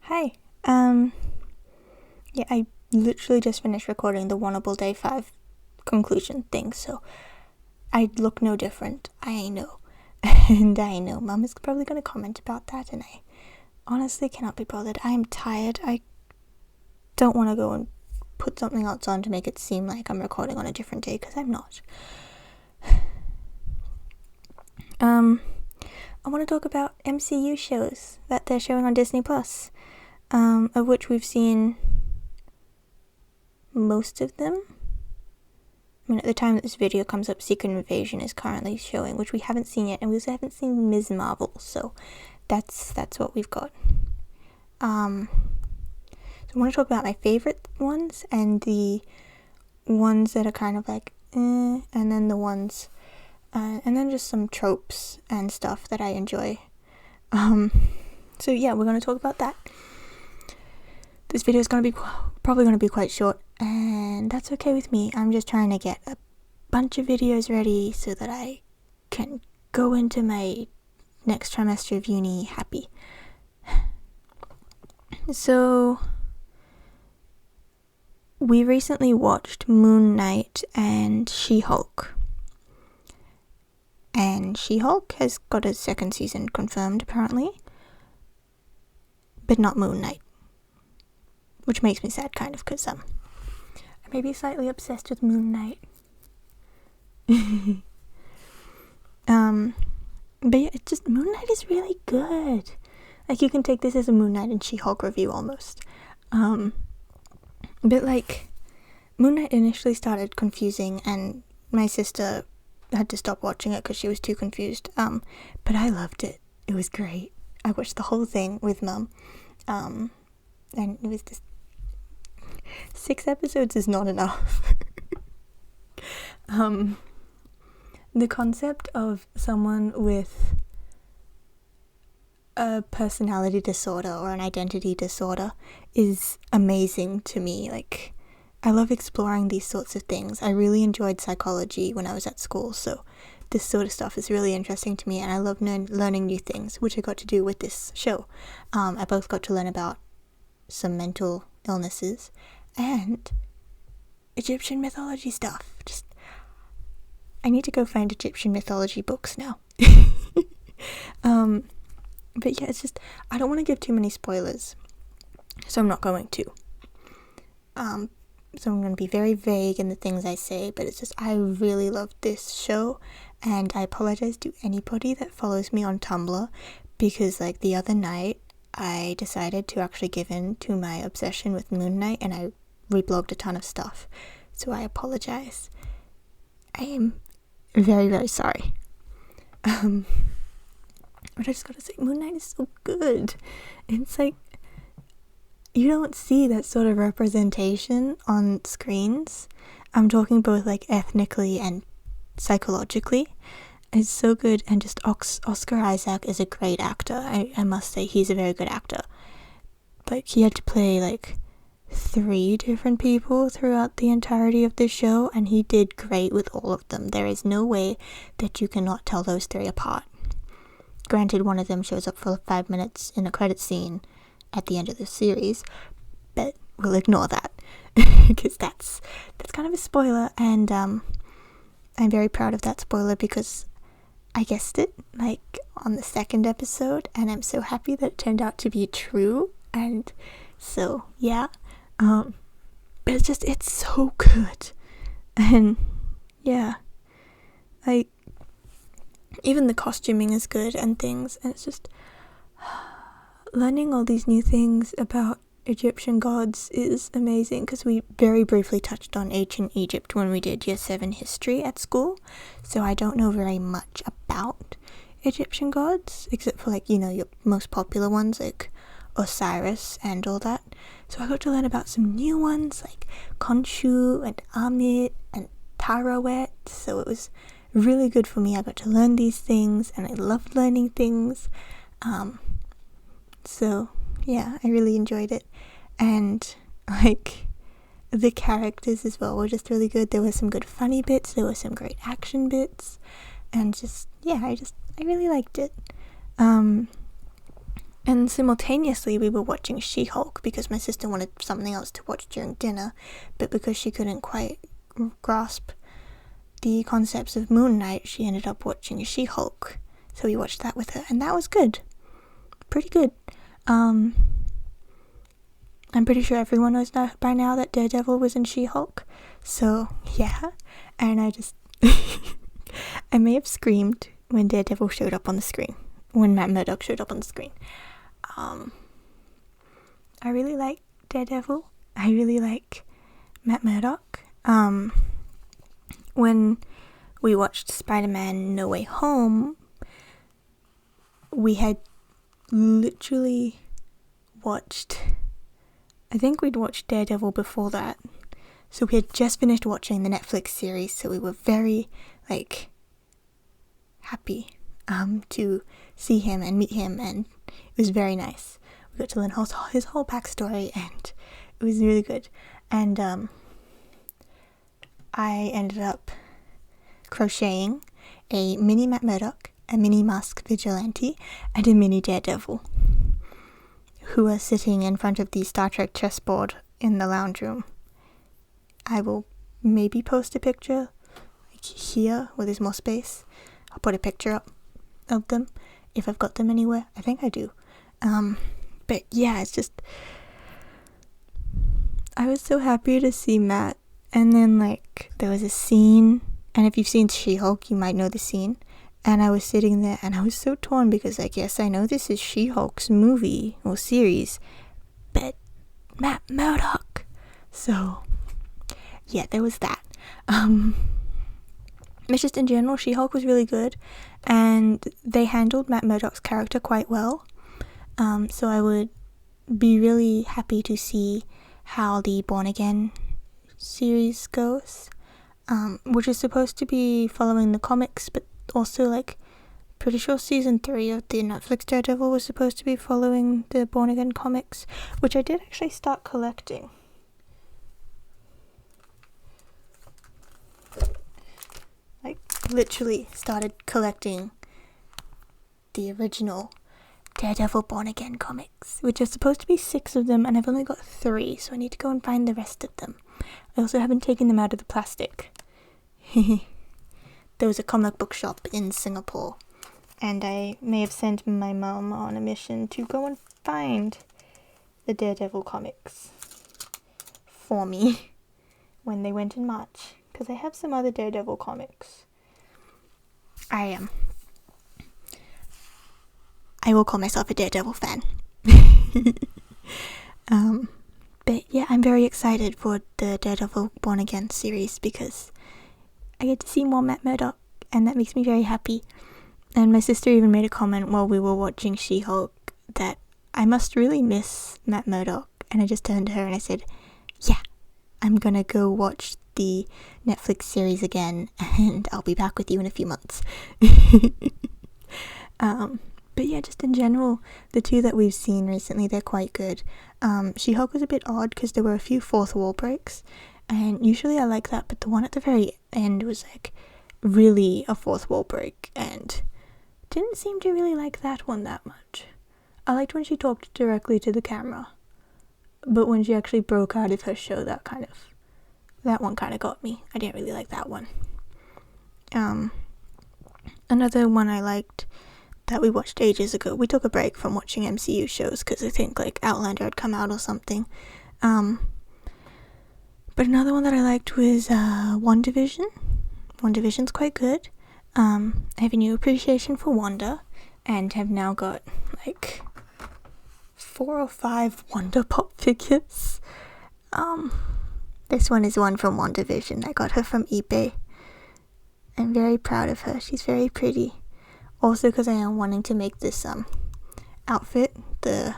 Hi. Yeah, I literally just finished recording the Wannable Day 5 conclusion thing, so I look no different. I know. And I know Mum is probably going to comment about that, and I honestly cannot be bothered. I am tired. I don't want to go and put something else on to make it seem like I'm recording on a different day, because I'm not. I want to talk about MCU shows that they're showing on Disney+, of which we've seen most of them. I mean, at the time that this video comes up, Secret Invasion is currently showing, which we haven't seen yet, and we also haven't seen Ms. Marvel, so that's what we've got. So I want to talk about my favorite ones, and the ones that are kind of like, and then the ones, and then just some tropes and stuff that I enjoy. So yeah, we're going to talk about that. This video is probably going to be quite short, and that's okay with me. I'm just trying to get a bunch of videos ready so that I can go into my next trimester of uni happy. So, we recently watched Moon Knight and She-Hulk. And She-Hulk has got a second season confirmed, apparently. But not Moon Knight. Which makes me sad, kind of, because I may be slightly obsessed with Moon Knight. But yeah, it's just, Moon Knight is really good. Like, you can take this as a Moon Knight and She-Hulk review, almost. But, like, Moon Knight initially started confusing, and my sister had to stop watching it because she was too confused. But I loved it. It was great. I watched the whole thing with Mum. And it was just 6 episodes is not enough. The concept of someone with a personality disorder or an identity disorder is amazing to me. Like, I love exploring these sorts of things. I really enjoyed psychology when I was at school, so this sort of stuff is really interesting to me, and I love learning new things, which I got to do with this show. I both got to learn about some mental illnesses and Egyptian mythology stuff. I need to go find Egyptian mythology books now. But yeah, it's just, I don't want to give too many spoilers, so I'm not going to. So I'm going to be very vague in the things I say, but it's just, I really love this show, and I apologize to anybody that follows me on Tumblr, because like the other night, I decided to actually give in to my obsession with Moon Knight, and I reblogged a ton of stuff, so I apologize. I am very, very sorry. But I just gotta say, Moon Knight is so good. It's like, you don't see that sort of representation on screens. I'm talking both like ethnically and psychologically. It's so good, and just Oscar Isaac is a great actor. I must say, he's a very good actor. Like, he had to play like 3 different people throughout the entirety of the show, and he did great with all of them. There is no way that you cannot tell those 3 apart. Granted, one of them shows up for 5 minutes in a credit scene at the end of the series, but we'll ignore that because that's kind of a spoiler, and I'm very proud of that spoiler because I guessed it like on the 2nd episode, and I'm so happy that it turned out to be true. And so yeah, but it's so good, and yeah, like, even the costuming is good and things, and it's just learning all these new things about Egyptian gods is amazing, because we very briefly touched on ancient Egypt when we did Year 7 history at school, so I don't know very much about Egyptian gods, except for like, you know, your most popular ones like Osiris and all that. So I got to learn about some new ones like Khonshu and Amit and Tarawet, so it was really good for me. I got to learn these things, and I loved learning things. So yeah, I really enjoyed it, and like the characters as well were just really good. There were some good funny bits, there were some great action bits, and just yeah, I really liked it. And simultaneously we were watching She-Hulk because my sister wanted something else to watch during dinner, but because she couldn't quite grasp the concepts of Moon Knight, she ended up watching She-Hulk. So we watched that with her, and that was good. Pretty good. I'm pretty sure everyone knows by now that Daredevil was in She-Hulk. So, yeah. And I just... I may have screamed when Daredevil showed up on the screen. When Matt Murdock showed up on the screen. I really like Daredevil. I really like Matt Murdock. When we watched Spider-Man No Way Home, we had literally watched... I think we'd watched Daredevil before that. So we had just finished watching the Netflix series, so we were very, happy to see him and meet him, and it was very nice. We got to learn his whole backstory, and it was really good. And I ended up crocheting a mini Matt Murdock, a mini Mask Vigilante, and a mini Daredevil, who are sitting in front of the Star Trek chessboard in the lounge room. I will maybe post a picture here where there's more space. I'll put a picture up of them if I've got them anywhere. I think I do. But yeah, it's just... I was so happy to see Matt. And then, there was a scene, and if you've seen She-Hulk, you might know the scene. And I was sitting there, and I was so torn because, yes, I know this is She-Hulk's movie or series, but Matt Murdock. So, yeah, there was that. But just in general, She-Hulk was really good, and they handled Matt Murdock's character quite well. So I would be really happy to see how the Born Again series goes, which is supposed to be following the comics, but also, pretty sure season 3 of the Netflix Daredevil was supposed to be following the Born Again comics, which I did actually start collecting. Literally started collecting the original Daredevil Born Again comics, which are supposed to be 6 of them, and I've only got 3, so I need to go and find the rest of them. I also haven't taken them out of the plastic. There was a comic book shop in Singapore, and I may have sent my mum on a mission to go and find the Daredevil comics for me when they went in March, because I have some other Daredevil comics. I will call myself a Daredevil fan. But yeah, I'm very excited for the Daredevil Born Again series because I get to see more Matt Murdock, and that makes me very happy. And my sister even made a comment while we were watching She-Hulk that I must really miss Matt Murdock, and I just turned to her and I said, yeah, I'm gonna go watch the Netflix series again, and I'll be back with you in a few months. But yeah, just in general, the 2 that we've seen recently, they're quite good. She-Hulk was a bit odd because there were a few fourth wall breaks, and usually I like that, but the one at the very end was really a fourth wall break, and didn't seem to really like that one that much. I liked when she talked directly to the camera, but when she actually broke out of her show, that one kind of got me. I didn't really like that one. Another one I liked that we watched ages ago, we took a break from watching MCU shows because I think Outlander had come out or something. But another one that I liked was WandaVision. WandaVision's quite good. I have a new appreciation for Wanda, and have now got 4 or 5 Wanda pop figures. This one is one from WandaVision. I got her from eBay. I'm very proud of her. She's very pretty. Also because I am wanting to make this outfit, the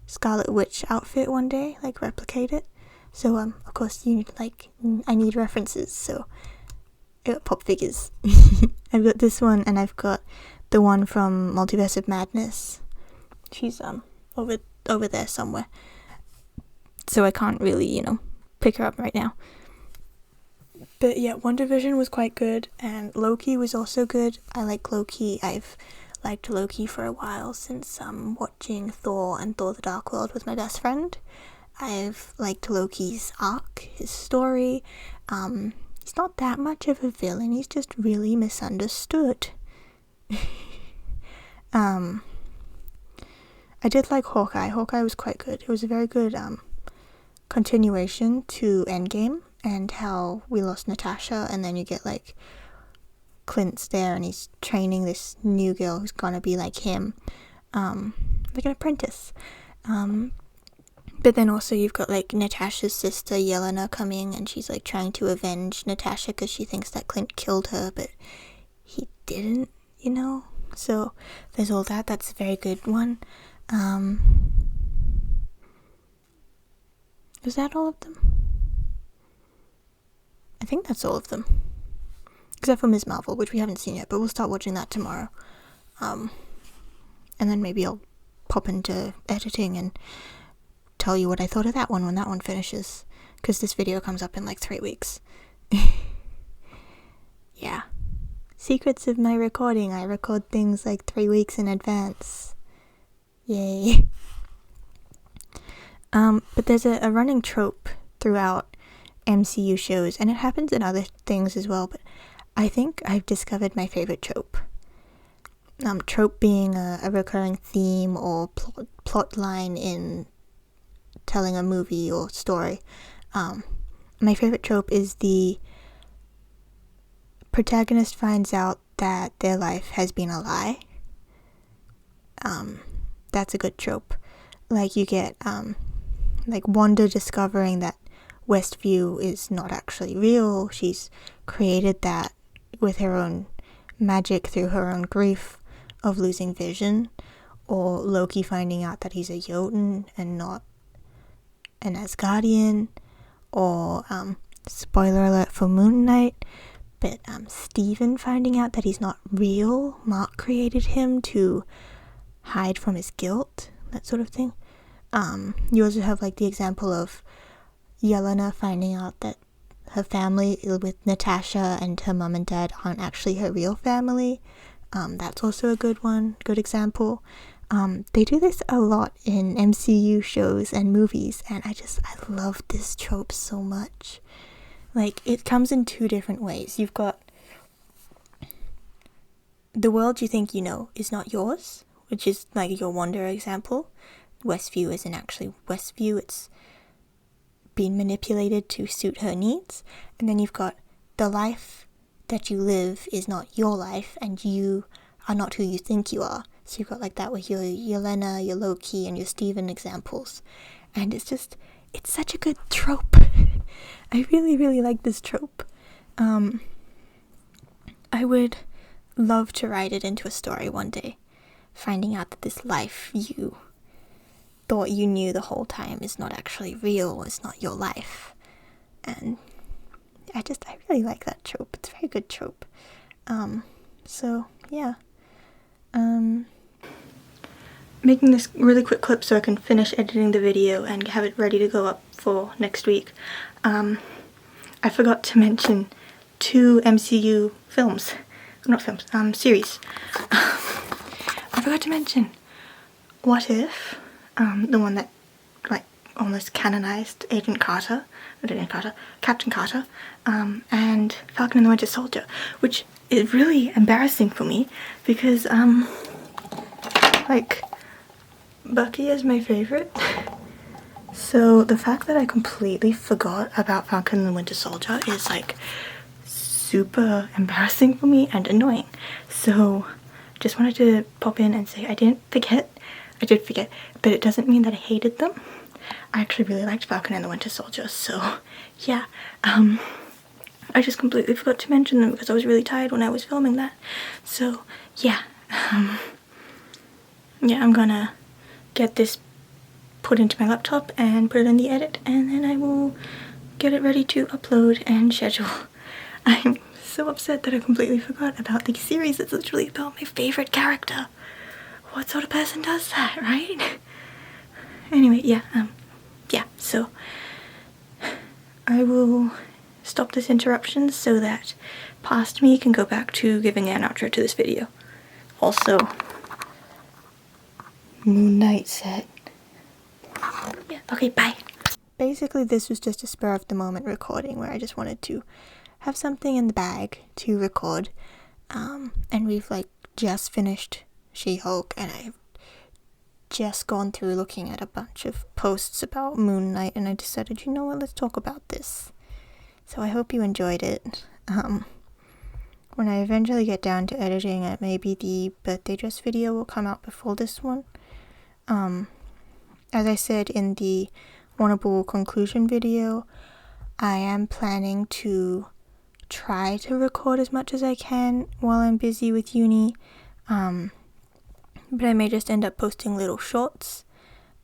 Scarlet Witch outfit one day, replicate it. So of course you I need references, so I got pop figures. I've got this one, and I've got the one from Multiverse of Madness. She's over there somewhere. So I can't really, pick her up right now. But yeah, WandaVision was quite good, and Loki was also good. I like Loki. I've liked Loki for a while since watching Thor and Thor the Dark World with my best friend. I've liked Loki's arc, his story. He's not that much of a villain, he's just really misunderstood. I did like Hawkeye. Hawkeye was quite good. It was a very good continuation to Endgame and how we lost Natasha, and then you get like Clint's there and he's training this new girl who's gonna be like him, like an apprentice. But then also you've got like Natasha's sister Yelena coming, and she's like trying to avenge Natasha because she thinks that Clint killed her, but he didn't, you know? So there's all that. That's a very good one. Was that all of them? I think that's all of them. Except for Ms. Marvel, which we haven't seen yet, but we'll start watching that tomorrow. And then maybe I'll pop into editing and tell you what I thought of that one when that one finishes. Because this video comes up in like 3 weeks. Yeah. Secrets of my recording. I record things like 3 weeks in advance. Yay. But there's a running trope throughout MCU shows, and it happens in other things as well, but I think I've discovered my favorite trope. Trope being a recurring theme or plot line in telling a movie or story. My favorite trope is the protagonist finds out that their life has been a lie. That's a good trope. Like you get like Wanda discovering that Westview is not actually real. She's created that with her own magic through her own grief of losing Vision, or Loki finding out that he's a Jotun and not an Asgardian, or spoiler alert for Moon Knight, but Steven finding out that he's not real. Mark created him to hide from his guilt, that sort of thing. You also have like the example of Yelena finding out that her family with Natasha and her mom and dad aren't actually her real family. That's also a good one, good example. They do this a lot in MCU shows and movies, and I love this trope so much. Like, it comes in 2 different ways. You've got the world you think you know is not yours, which is like your Wanda example. Westview isn't actually Westview, it's been manipulated to suit her needs. And then you've got the life that you live is not your life, and you are not who you think you are. So you've got like that with your Yelena, your Loki, and your Steven examples. And it's such a good trope. I really, really like this trope. I would love to write it into a story one day, finding out that this life you thought you knew the whole time is not actually real, it's not your life. And I really like that trope. It's a very good trope. So yeah. Making this really quick clip so I can finish editing the video and have it ready to go up for next week. I forgot to mention 2 MCU films. Not films, series. I forgot to mention What If, the one that like almost canonized Captain Carter, and Falcon and the Winter Soldier, which is really embarrassing for me because like Bucky is my favorite. So the fact that I completely forgot about Falcon and the Winter Soldier is like super embarrassing for me and annoying. So just wanted to pop in and say I did forget, but it doesn't mean that I hated them. I actually really liked Falcon and the Winter Soldier, so yeah. I just completely forgot to mention them because I was really tired when I was filming that. So yeah, yeah, I'm gonna get this put into my laptop and put it in the edit, and then I will get it ready to upload and schedule. I'm so upset that I completely forgot about the series. It's literally about my favorite character. What sort of person does that, right? Anyway, yeah, so I will stop this interruption so that past me can go back to giving an outro to this video. Also, Moon Knight set. Yeah, okay, bye. Basically, this was just a spur of the moment recording where I just wanted to have something in the bag to record. And we've like just finished She-Hulk, and I've just gone through looking at a bunch of posts about Moon Knight, and I decided, you know what, let's talk about this. So I hope you enjoyed it. When I eventually get down to editing it, maybe the birthday dress video will come out before this one. As I said in the Wannable conclusion video, I am planning to try to record as much as I can while I'm busy with uni, but I may just end up posting little shorts,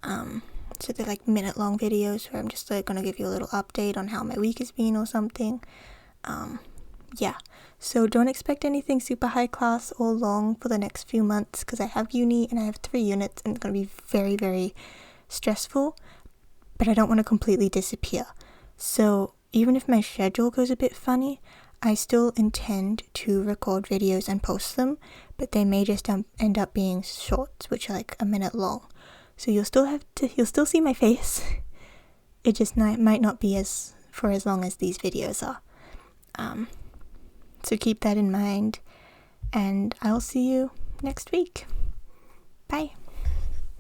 so they're like minute-long videos where I'm just like gonna give you a little update on how my week has been or something. Yeah, so don't expect anything super high class or long for the next few months, because I have uni and I have 3 units and it's gonna be very, very stressful, but I don't want to completely disappear. So even if my schedule goes a bit funny, I still intend to record videos and post them, but they may just end up being shorts, which are like a minute long. So you'll still see my face. It just might not be for as long as these videos are. So keep that in mind, and I'll see you next week. Bye.